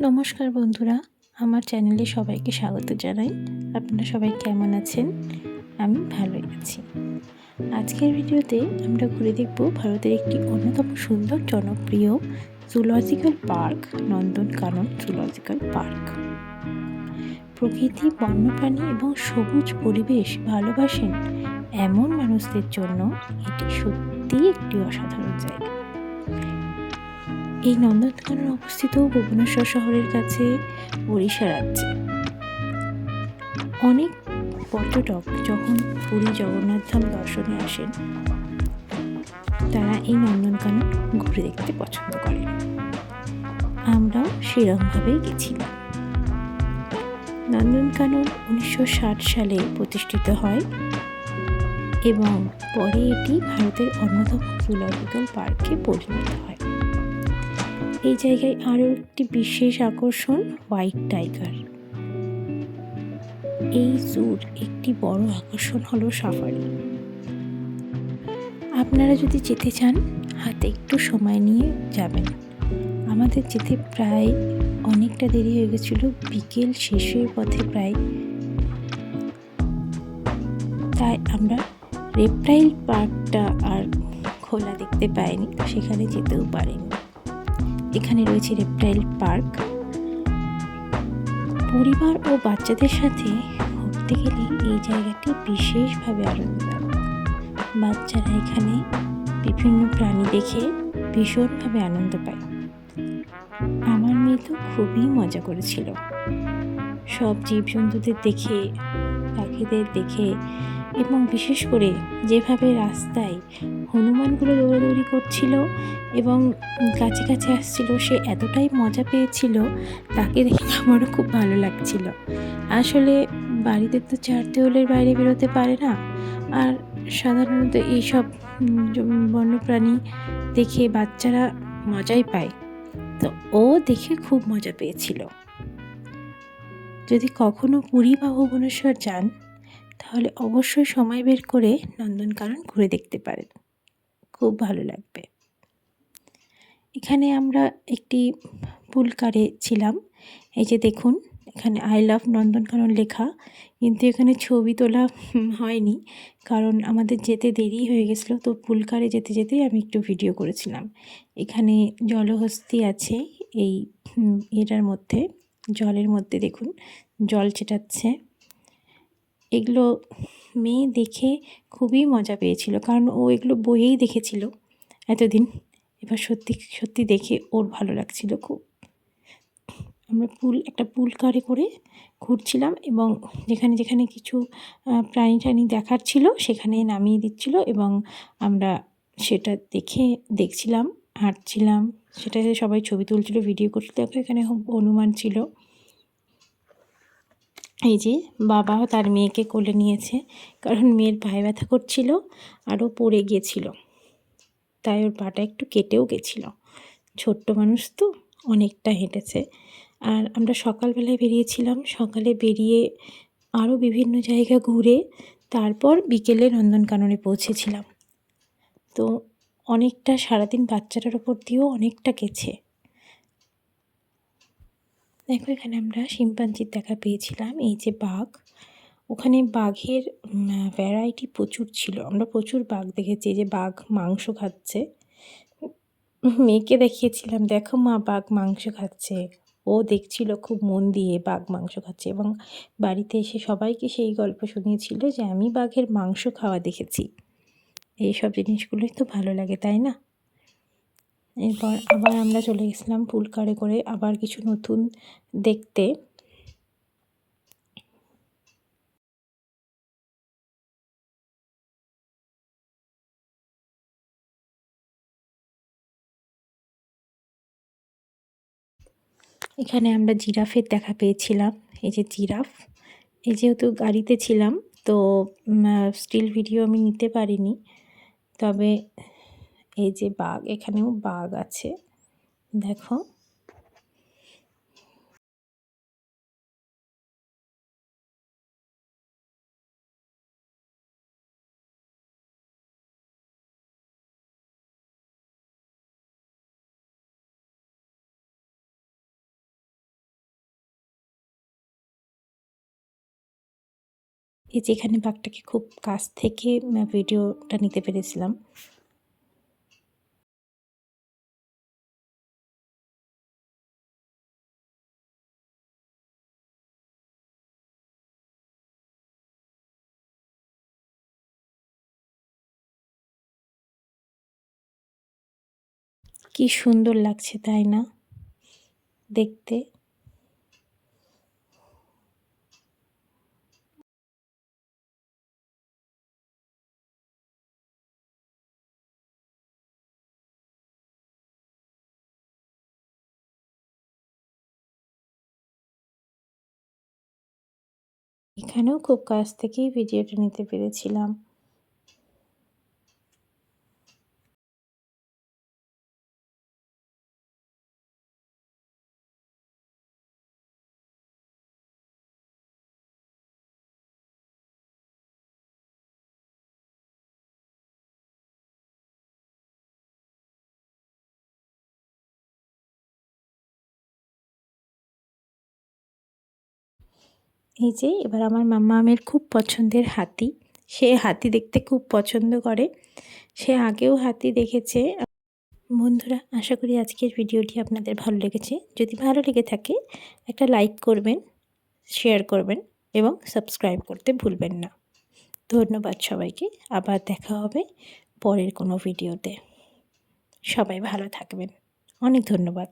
নমস্কার বন্ধুরা, আমার চ্যানেলে সবাইকে স্বাগত জানাই। আপনারা সবাই কেমন আছেন? আমি ভালোই আছি। আজকের ভিডিওতে আমরা ঘুরে দেখব ভারতের একটি অন্যতম সুন্দর জনপ্রিয় zoological park, Nandankanan zoological park. প্রকৃতি, বন্যপ্রাণী এবং সবুজ পরিবেশ ভালোবাসেন এমন মানুষদের জন্য এটি সত্যিই একটি অসাধারণ জায়গা। এই নন্দনকানন অবস্থিত ভুবনেশ্বর শহরের কাছে, ওড়িশা রাজ্যে। অনেক পর্যটক যখন পুরী জগন্নাথ ধাম দর্শনে আসেন, তারা এই নন্দনকানন ঘুরে দেখতে পছন্দ করেন। আমরাও সেরকমভাবেই গেছিলাম। নন্দনকানন 1960 সালে প্রতিষ্ঠিত হয় এবং পরে এটি ভারতের অন্যতম জুলজিক্যাল পার্কে পরিণত হয়। এই জায়গায় আরও একটি বিশেষ আকর্ষণ হোয়াইট টাইগার। এই জুর একটি বড় আকর্ষণ হলো সাফারি। আপনারা যদি যেতে চান, হাতে একটু সময় নিয়ে যাবেন। আমাদের যেতে প্রায় অনেকটা দেরি হয়ে গেছিল, বিকেল শেষের পথে প্রায়। তাই আমরা রেপটাইল পার্কটা আর খোলা দেখতে পাইনি, সেখানে যেতেও পারিনি। এখানে রয়েছে রেপটাইল পার্ক। পরিবার ও বাচ্চাদের সাথে ঘুরতে গেলে এই জায়গাটি বিশেষভাবে আনন্দদায়ক। বাচ্চারা এখানে বিভিন্ন প্রাণী দেখে ভীষণভাবে আনন্দ পায়। আমার মেয়ে তো খুবই মজা করেছিল সব জীবজন্তুদের দেখে, পাখিদের দেখে, এবং বিশেষ করে যেভাবে রাস্তায় হনুমানগুলো দৌড়াদৌড়ি করছিল এবং কাছে কাছে আসছিল, সে এতটাই মজা পেয়েছিল, তাকে দেখে আমারও খুব ভালো লাগছিল। আসলে বাড়িতে তো 4 দেওয়ালের বাইরে বেরোতে পারে না, আর সাধারণত এইসব বন্যপ্রাণী দেখে বাচ্চারা মজাই পায়। তো ও দেখে খুব মজা পেয়েছিল। যদি কখনো পুরী বা ভুবনেশ্বর যান, তাহলে অবশ্যই সময় বের করে নন্দনকানন ঘুরে দেখতে পারেন, খুব ভালো লাগবে। এখানে আমরা একটি পুলকারে ছিলাম। এই যে দেখুন, এখানে আই লাভ নন্দনকানন লেখা, কিন্তু এখানে ছবি তোলা হয়নি, কারণ আমাদের যেতে দেরি হয়ে গেছিলো। তো পুলকারে যেতে যেতেই আমি একটু ভিডিও করেছিলাম। এখানে জলহস্তী আছে, এই এটার মধ্যে, জলের মধ্যে দেখুন জল ছেটাচ্ছে। এগুলো মেয়ে দেখে খুবই মজা পেয়েছিল, কারণ ও এগুলো বইয়েই দেখেছিল এতদিন। এবার সত্যি সত্যি দেখে ওর ভালো লাগছিল খুব। আমরা একটা পুল কারে করে ঘুরছিলাম এবং যেখানে যেখানে কিছু প্রাণী টাণী দেখার ছিল সেখানে নামিয়ে দিচ্ছিল এবং আমরা সেটা দেখছিলাম, হাঁটছিলাম, সেটাতে সবাই ছবি তুলছিল, ভিডিও করছিল। দেখো এখানে হনুমান ছিল। এই যে বাবা তার মেয়েকে কোলে নিয়েছে, কারণ মেয়ের পায়ে ব্যথা করছিল আর ও পড়ে গিয়েছিল, তাই ওর পাটা একটু কেটেও গেছিল। ছোট্ট মানুষ তো, অনেকটা হেঁটেছে। আর আমরা সকালবেলায় বেরিয়েছিলাম, সকালে বেরিয়ে আরও বিভিন্ন জায়গা ঘুরে তারপর বিকেলে নন্দনকাননে পৌঁছেছিলাম। তো অনেকটা সারাদিন বাচ্চাটার ওপর দিয়েও অনেকটা গেছে। দেখো এখানে আমরা শিম্পাঞ্জির দেখা পেয়েছিলাম। এই যে বাঘ, ওখানে বাঘের ভ্যারাইটি প্রচুর ছিল। আমরা প্রচুর বাঘ দেখেছি। যে বাঘ মাংস খাচ্ছে, মেয়েকে দেখিয়েছিলাম, দেখো মা বাঘ মাংস খাচ্ছে। ও দেখছিল খুব মন দিয়ে বাঘ মাংস খাচ্ছে, এবং বাড়িতে এসে সবাইকে সেই গল্প শুনিয়েছিল যে আমি বাঘের মাংস খাওয়া দেখেছি। এইসব জিনিসগুলোই তো ভালো লাগে, তাই না? এরপর আবার আমরা চলে গেছিলাম পুলকারে করে আবার কিছু নতুন দেখতে। এখানে আমরা জিরাফের দেখা পেয়েছিলাম। এই যে জিরাফ, এই যেহেতু গাড়িতে ছিলাম তো স্টিল ভিডিও আমি নিতে পারিনি, তবে এই যে বাঘ, এখানেও বাঘ আছে, দেখো। এই যে এখানে বাঘটাকে খুব কাছ থেকে ভিডিওটা নিতে পেরেছিলাম। কি সুন্দর লাগছে তাই না দেখতে? এখানেও খুব কাছ থেকেই ভিডিওটা নিতে পেরেছিলাম। এই যে এবার আমার মাম্মামের খুব পছন্দের হাতি। সে হাতি দেখতে খুব পছন্দ করে। সে আগেও হাতি দেখেছে। বন্ধুরা, আশা করি আজকের ভিডিওটি আপনাদের ভালো লেগেছে। যদি ভালো লেগে থাকে একটা লাইক করবেন, শেয়ার করবেন এবং সাবস্ক্রাইব করতে ভুলবেন না। ধন্যবাদ সবাইকে। আবার দেখা হবে পরের কোনো ভিডিওতে। সবাই ভালো থাকবেন। অনেক ধন্যবাদ।